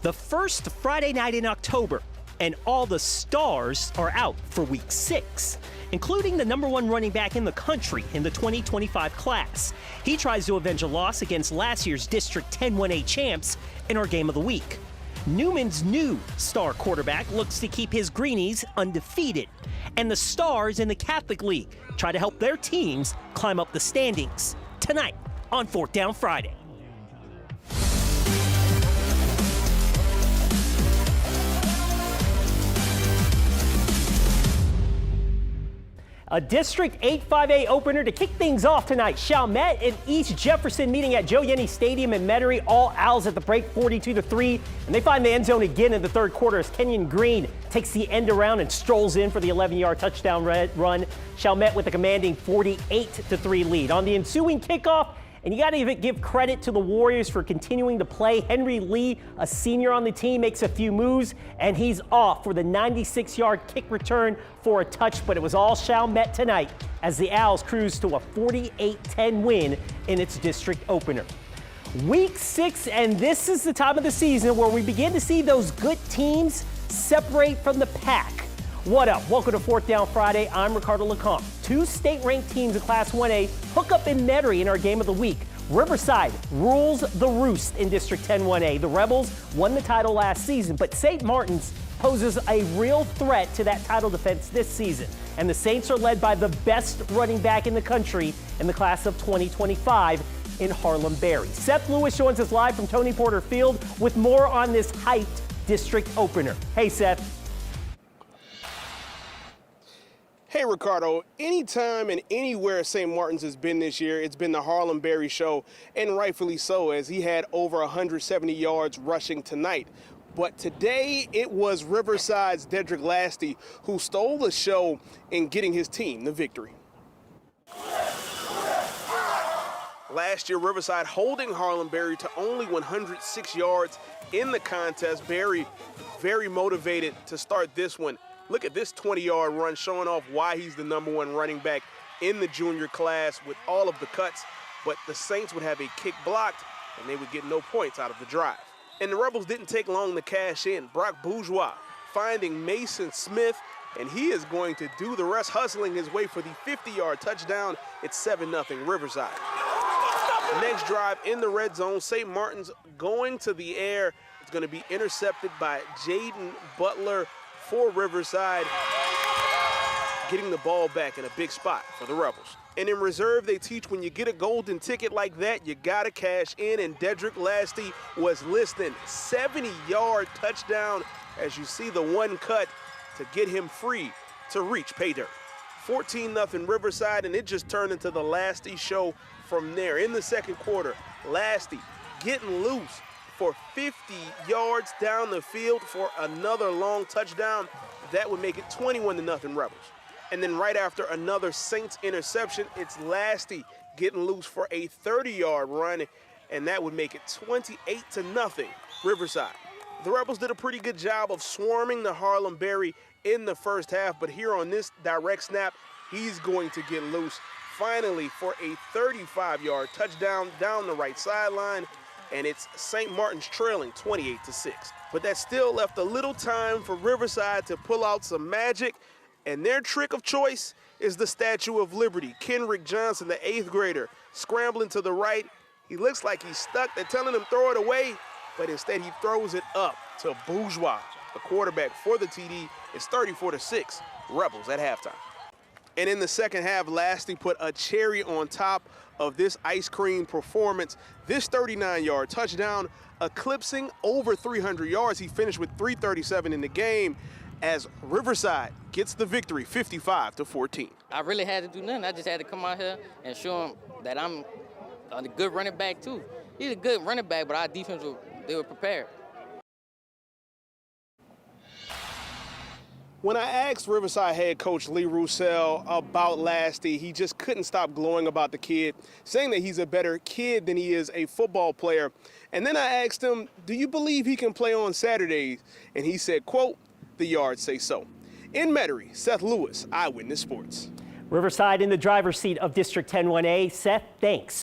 The first Friday night in October, and all the stars are out for week 6, including the #1 running back in the country in the 2025 class. He tries to avenge a loss against last year's District 10-1A champs in our game of the week. Newman's new star quarterback looks to keep his Greenies undefeated. And the Stars in the Catholic League try to help their teams climb up the standings. Tonight on 4th Down Friday. A District 8-5A opener to kick things off tonight. Chalmette and East Jefferson meeting at Joe Yenny Stadium in Metairie. All Owls at the break, 42-3. And they find the end zone again in the third quarter as Kenyon Green takes the end around and strolls in for the 11-yard touchdown run. Chalmette with a commanding 48-3 lead. On the ensuing kickoff, and you got to even give credit to the Warriors for continuing to play. Henry Lee, a senior on the team, makes a few moves, and he's off for the 96-yard kick return for a touch, but it was all Chalmette tonight as the Owls cruise to a 48-10 win in its district opener. Week 6, and this is the time of the season where we begin to see those good teams separate from the pack. What up? Welcome to 4th Down Friday. I'm Ricardo LeCompte. 2 state-ranked teams in Class 1A hook up in Metairie in our game of the week. Riverside rules the roost in District 10-1A. The Rebels won the title last season, but St. Martin's poses a real threat to that title defense this season. And the Saints are led by the best running back in the country in the class of 2025 in Harlem Berry. Seth Lewis joins us live from Tony Porter Field with more on this hyped district opener. Hey, Seth. Hey, Ricardo, anytime and anywhere St. Martin's has been this year, it's been the Harlem Berry show, and rightfully so, as he had over 170 yards rushing tonight. But today, it was Riverside's Dedrick Lasty who stole the show in getting his team the victory. Last year, Riverside holding Harlem Berry to only 106 yards in the contest. Berry very motivated to start this one. Look at this 20-yard run showing off why he's the #1 running back in the junior class with all of the cuts. But the Saints would have a kick blocked, and they would get no points out of the drive. And the Rebels didn't take long to cash in. Brock Bourgeois finding Mason Smith, and he is going to do the rest, hustling his way for the 50-yard touchdown. It's 7-0 Riverside. Next drive in the red zone, St. Martin's going to the air. It's going to be intercepted by Jaden Butler for Riverside, getting the ball back in a big spot for the Rebels. And in reserve, they teach when you get a golden ticket like that, you got to cash in, and Dedrick Lasty was listening. 70-yard touchdown as you see the one cut to get him free to reach pay dirt. 14-0 Riverside, and it just turned into the Lasty show from there. In the second quarter, Lasty getting loose for 50 yards down the field for another long touchdown. That would make it 21-0 Rebels. And then right after another Saints interception, it's Lasty getting loose for a 30-yard run, and that would make it 28-0 Riverside. The Rebels did a pretty good job of swarming the Harlem Berry in the first half, but here on this direct snap, he's going to get loose finally for a 35-yard touchdown down the right sideline. And it's St. Martin's trailing 28-6. But that still left a little time for Riverside to pull out some magic, and their trick of choice is the Statue of Liberty. Kenrick Johnson, the 8th grader, scrambling to the right. He looks like he's stuck. They're telling him throw it away, but instead he throws it up to Bourgeois, the quarterback for the TD. It's 34-6, Rebels at halftime. And in the second half, Lasty put a cherry on top of this ice cream performance. This 39-yard touchdown eclipsing over 300 yards. He finished with 337 in the game as Riverside gets the victory, 55-14. I really had to do nothing. I just had to come out here and show him that I'm a good running back too. He's a good running back, but our defense, they were prepared. When I asked Riverside head coach Lee Roussel about Lasty, he just couldn't stop glowing about the kid, saying that he's a better kid than he is a football player. And then I asked him, do you believe he can play on Saturdays? And he said, quote, the yards say so. In Metairie, Seth Lewis, Eyewitness Sports. Riverside in the driver's seat of District 10-1A. Seth, thanks.